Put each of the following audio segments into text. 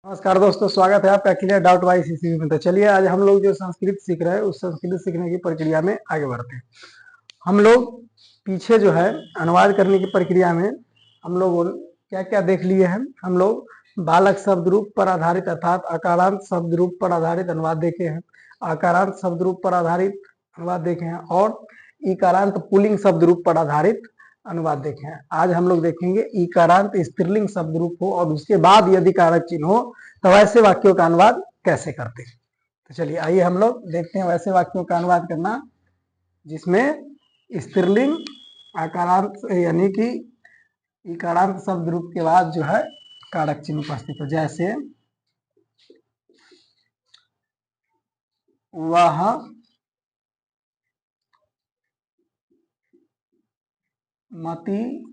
नमस्कार दोस्तों, स्वागत है आपका क्लियर डाउट वाई सीसीबी में। तो चलिए आज हम लोग जो संस्कृत सीख रहे हैं उस संस्कृत सीखने की प्रक्रिया में आगे बढ़ते हैं। हम लोग पीछे जो है अनुवाद करने की प्रक्रिया में हम लोग क्या क्या देख लिए हैं। हम लोग बालक शब्द रूप पर आधारित अर्थात आकारांत शब्द रूप पर आधारित अनुवाद देखे हैं, आकारांत शब्द रूप पर आधारित अनुवाद देखे हैं और इकारांत पुल्लिंग शब्द रूप पर आधारित अनुवाद देखे हैं। आज हम लोग देखेंगे इकारांत स्त्रीलिंग शब्द रूप हो और उसके बाद यदि कारक चिन्ह हो तो वैसे वाक्यों का अनुवाद कैसे करते हैं। तो चलिए आइए हम लोग देखते हैं वैसे वाक्यों का अनुवाद करना जिसमें स्त्रीलिंग आकारांत यानी कि इकारांत शब्द रूप के बाद जो है कारक चिन्ह उपस्थित हो। जैसे वह मति,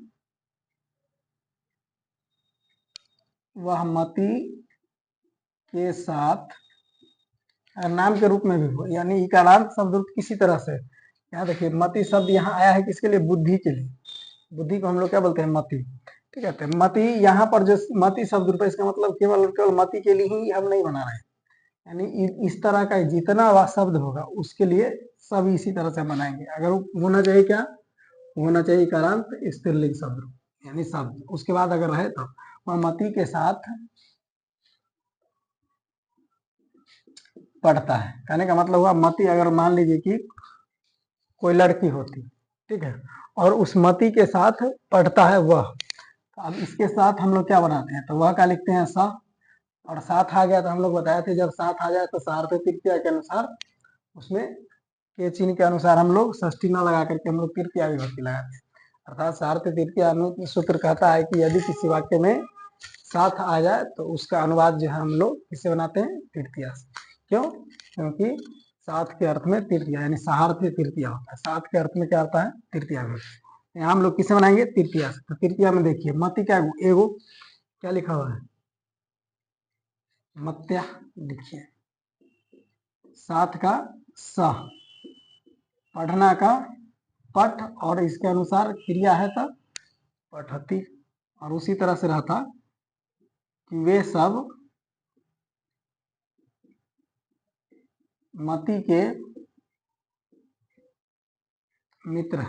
वह मति के साथ नाम के रूप में भी हो, यानी इकारांत शब्द रूप किसी तरह से। यहाँ देखिए मति शब्द यहाँ आया है किसके लिए? बुद्धि के लिए। बुद्धि को हम लोग क्या बोलते हैं? मति। ठीक है, तो मति यहाँ पर जो मति शब्द रूप है इसका मतलब केवल केवल मति के लिए ही हम नहीं बना रहे हैं, यानी इस तरह का जितना शब्द होगा उसके लिए सब इसी तरह से बनाएंगे। अगर होना चाहिए क्या? होना चाहिए इकारांत स्त्रीलिंग शब्द रूप, यानी शब्द उसके बाद अगर रहे तो वह मति के साथ पढ़ता है। कहने का मतलब हुआ मति, अगर मान लीजिए कि कोई लड़की होती, ठीक है, और उस मति के साथ पढ़ता है वह, तो अब इसके साथ हम लोग क्या बनाते हैं? तो वह का लिखते हैं सा, और साथ आ गया तो हम लोग बताए थे जब साथ आ जाए तो सार्थ तृतीया के अनुसार उसमें के चिन्ह के अनुसार हम लोग षष्ठी न लगा करके हम लोग तृतीया विभक्ति लगाते हैं। अर्थात सार्थ तृतीया सूत्र कहता है कि यदि किसी वाक्य में साथ आ जाए तो उसका अनुवाद जो है हम लोग किससे बनाते हैं? तृतीया से। क्यों? क्योंकि साथ के अर्थ में तृतीया यानी सार्थ तृतीया होता है। साथ के अर्थ में क्या आता है? तृतीया में। यहाँ हम लोग किसे बनाएंगे? तृतीया से। तो तृतीया में देखिए मति क्या एगो क्या लिखा हुआ है? मत्या लिखिए, साथ का स, पढ़ना का पठ, और इसके अनुसार क्रिया है तो पठती। और उसी तरह से रहता कि वे सब मति के मित्र,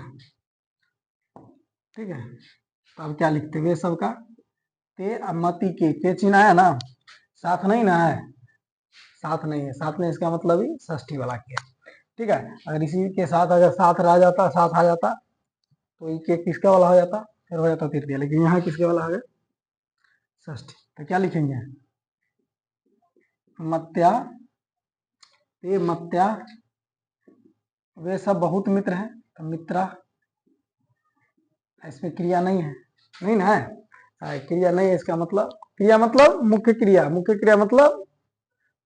ठीक है। तो अब क्या लिखते? वे सब का ते मति के चिन्ह आया ना, साथ नहीं ना है, साथ नहीं है, साथ नहीं, इसका मतलब ही षष्ठी वाला किया। ठीक है, अगर इसी के साथ अगर साथ रह जाता, साथ आ जाता तो ये किसका वाला हो जाता? फिर हो जाता तृतीया, लेकिन यहाँ किसके वाला आ गया? षष्ठी। तो क्या लिखेंगे? मत्या ते मत्या वे सब बहुत मित्र हैं, तो मित्रा, इसमें क्रिया नहीं है, नहीं ना है, क्रिया नहीं है। इसका मतलब क्रिया मतलब मुख्य क्रिया, मुख्य क्रिया मतलब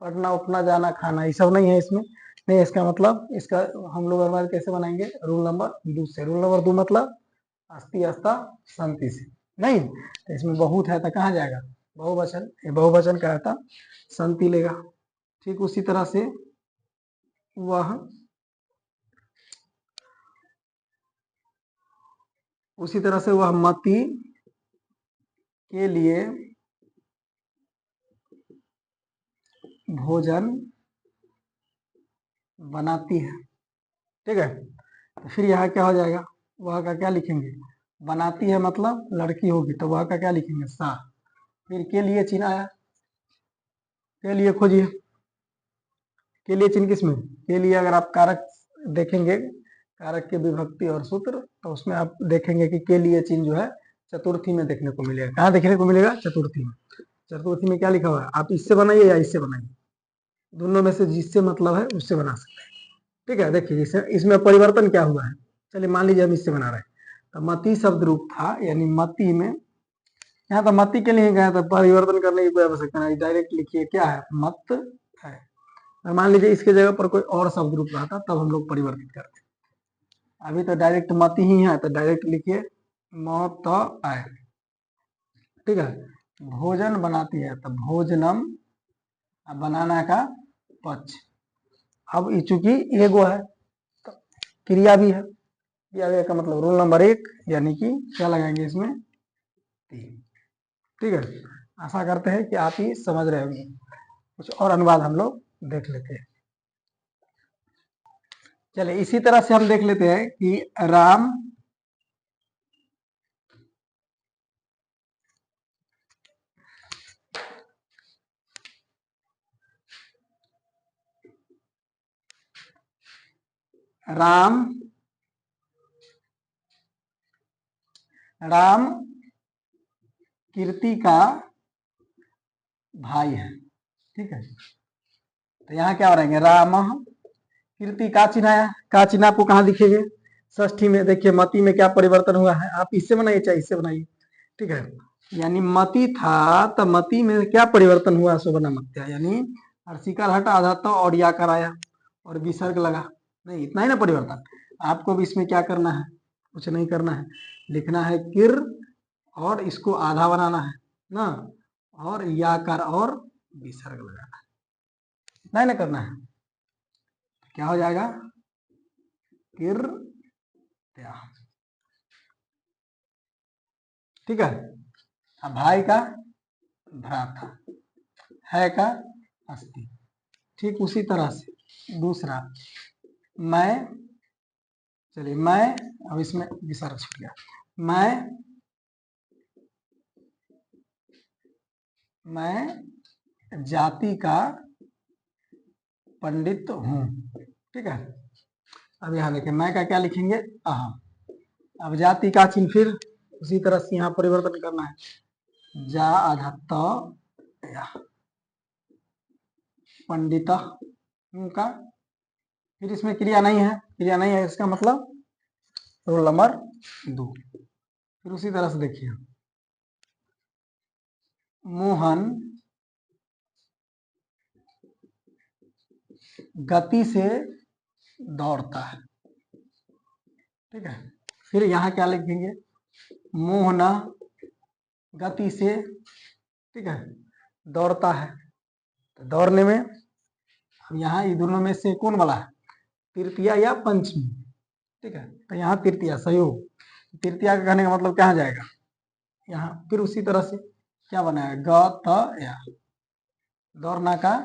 पढ़ना उठना जाना खाना, ये सब नहीं है इसमें। नहीं, इसका मतलब इसका हम लोग अनुवाद कैसे बनाएंगे? रूल नंबर 2 से। रूल नंबर 2 मतलब अस्ति अस्ता संति से। नहीं तो इसमें बहुत है तो कहाँ जाएगा? बहुवचन, ये बहुवचन का था, संति लेगा। ठीक उसी तरह से वह, उसी तरह से वह मति के लिए भोजन बनाती है। ठीक है, तो फिर यहाँ क्या हो जाएगा? वह का क्या लिखेंगे? बनाती है मतलब लड़की होगी, तो वह का क्या लिखेंगे? सा। फिर के लिए चिन्ह आया, के लिए खोजिए, के लिए चिन्ह किसमें? के लिए अगर आप कारक देखेंगे, कारक के विभक्ति और सूत्र, तो उसमें आप देखेंगे कि के लिए चिन्ह जो है चतुर्थी में देखने को मिलेगा। कहाँ देखने को मिलेगा? चतुर्थी में। चतुर्थी में क्या लिखा हुआ है? आप इससे बनाइए या इससे बनाइए, दोनों में से जिससे मतलब है उससे बना सकते हैं। ठीक है, देखिए इसमें परिवर्तन क्या हुआ है। चलिए मान लीजिए हम इससे बना रहे हैं, तो मति शब्द रूप था, यानी मति में यहाँ तो मति के लिए गया, तो परिवर्तन करने की कोई आवश्यकता नहीं, डायरेक्ट लिखिए क्या है? मत है। मान लीजिए इसके जगह पर कोई और शब्द रूप रहता तब हम लोग परिवर्तित करते। अभी तो डायरेक्ट मति ही है, तो डायरेक्ट लिखिए मत आय। ठीक है, भोजन बनाती है तो भोजनम, बनाना का पच। अब चूंकि एगो है तो क्रिया भी है, क्रिया का मतलब रूल नंबर 1, यानी कि क्या लगाएंगे इसमें? 3। ठीक है, आशा करते हैं कि आप ही समझ रहे होंगे। कुछ और अनुवाद हम लोग देख लेते हैं। चलिए इसी तरह से हम देख लेते हैं कि राम राम राम कीर्ति का भाई है। ठीक है, तो यहाँ क्या हो रहेंगे, राम कीर्ति का चिन्ह आया, का चिन्ह आपको कहाँ दिखेंगे, षष्ठी में। देखिए मति में क्या परिवर्तन हुआ है, आप इससे बनाइए चाहे इससे बनाइए। ठीक है, यानी मति था तो मति में क्या परिवर्तन हुआ, सो बना मत्या, यानी हर्षिकार हटा आधा तो और या कर आया और विसर्ग लगा, नहीं इतना ही ना परिवर्तन। आपको भी इसमें क्या करना है, कुछ नहीं करना है, लिखना है किर और इसको आधा बनाना है ना, और या कर और विसर्ग लगाना है, इतना ही ना करना है। क्या हो जाएगा, किर त्या। ठीक है, अब भाई का भ्राता, है का अस्थि। ठीक उसी तरह से दूसरा मैं, चलिए मैं, अब इसमें विसर्ग छूट गया, मैं जाति का पंडित हूं। ठीक है, अब यहाँ देखिए मैं का क्या लिखेंगे, अहम। अब जाति का चिन्ह फिर उसी तरह से यहाँ परिवर्तन करना है, जा आधा त या पंडित का, फिर इसमें क्रिया नहीं है, क्रिया नहीं है इसका मतलब रोल नंबर 2। फिर उसी तरह से देखिए मोहन गति से दौड़ता है। ठीक है, फिर यहाँ क्या लिखेंगे, मोहना गति से, ठीक है, दौड़ता है। तो दौड़ने में अब यहाँ ये दोनों में से कौन वाला है, तृतीया या पंचमी। ठीक है, तो यहाँ तृतीया सहयोग, तृतीया का कहने का मतलब कहाँ जाएगा, यहाँ। फिर उसी तरह से क्या बनाएगा, ग त या, दौड़ना का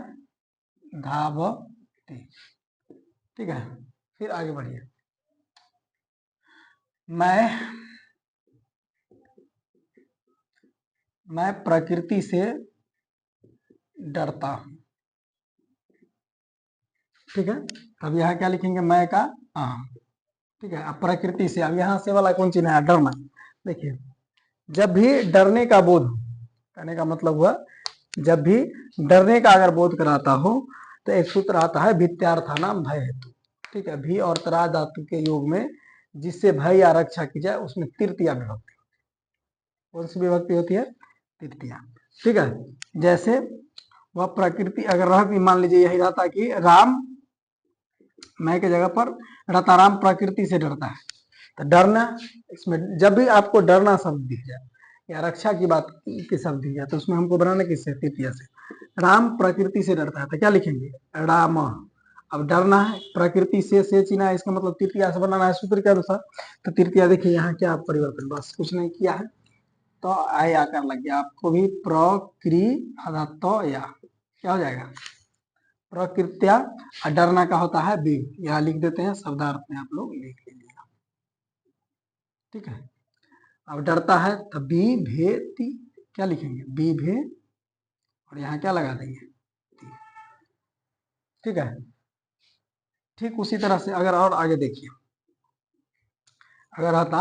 धावती। ठीक है, फिर आगे बढ़िए, मैं प्रकृति से डरता हूं। ठीक है, अब यहाँ क्या लिखेंगे, मैं का अहम। ठीक है, अब प्रकृति से, अब यहाँ से वाला कौन चिन्ह है, डरना। देखिए जब भी डरने का बोध हो, कहने का मतलब हुआ जब भी डरने का अगर बोध कराता हो तो एक सूत्र आता है भित्यार्थानाम भय हेतु। ठीक है, भी और तरा धातु के योग में जिससे भय या रक्षा की जाए उसमें तृतीया विभक्ति, कौन सी विभक्ति होती है, तृतीया। ठीक है, जैसे वह प्रकृति अगर रहती, मान लीजिए यही रहता कि राम, मैं के जगह पर रताराम प्रकृति से डरता है, तो डरना, इसमें जब भी आपको डरना शब्द दिख जाए या रक्षा की बात की शब्द दिख जाए तो उसमें हमको बनाना किससे, तृतीया से। राम प्रकृति से डरता है तो क्या लिखेंगे, राम। अब डरना है, प्रकृति से चिन्ह है, इसका मतलब तृतीया से बनाना है सूत्र के अनुसार। तो तृतीया देखिए यहाँ क्या परिवर्तन, बस कुछ नहीं किया है, तो आय आकर लग गया आपको भी, प्रक्रि आधा तो या, क्या हो जाएगा, प्रकृत्या। डरना का होता है बी, यहाँ लिख देते हैं शब्दार्थ में, आप लोग लिख लीजिएगा। ठीक है, अब डरता है तब बी भे ती, क्या लिखेंगे, बी भे और यहाँ क्या लगा देंगे, ती। ठीक है, ठीक उसी तरह से अगर और आगे देखिए, अगर आता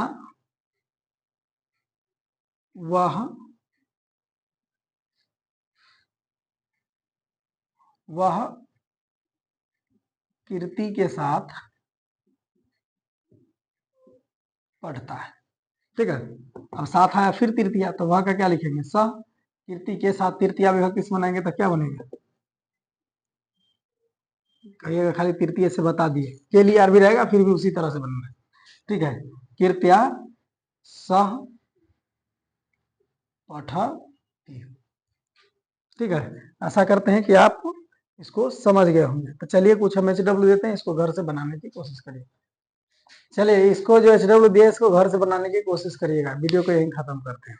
वह कीर्ति के साथ पढ़ता है। ठीक है, अब साथ आया फिर तृतीया, तो वह का क्या लिखेंगे, स, कीर्ति के साथ तृतीया विभक्ति से बनाएंगे तो क्या बनेगा, कहिएगा खाली तृतीय से बता दिए, के लिए आर भी रहेगा फिर भी उसी तरह से बनना है। ठीक है, कीर्त्या सह पठति। ठीक है, आशा करते हैं कि आप इसको समझ गए होंगे। तो चलिए कुछ हम HW देते हैं, इसको घर से बनाने की कोशिश करिए। चलिए इसको जो HW दिया इसको घर से बनाने की कोशिश करिएगा। वीडियो को यहीं खत्म करते हैं।